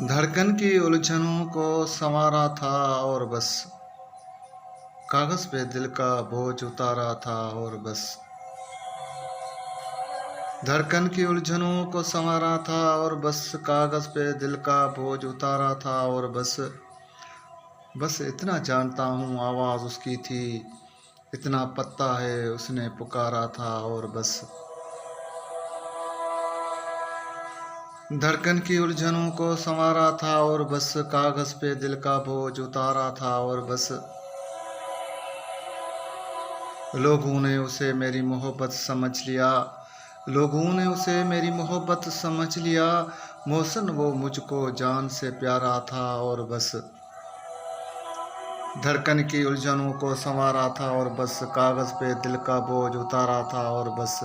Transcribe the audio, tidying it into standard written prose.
धड़कन की उलझनों को संवारा था और बस कागज पे दिल का बोझ उतारा था और बस धड़कन की उलझनों को संवारा था और बस कागज पे दिल का बोझ उतारा था और बस बस इतना जानता हूँ आवाज़ उसकी थी, इतना पता है उसने पुकारा था और बस धड़कन की उलझनों को संवारा था और बस कागज पे दिल का बोझ उतारा था और बस लोगों ने उसे मेरी मोहब्बत समझ लिया, लोगों ने उसे मेरी मोहब्बत समझ लिया। मौसम वो मुझको जान से प्यारा था और बस धड़कन की उलझनों को संवारा था और बस कागज पे दिल का बोझ उतारा था और बस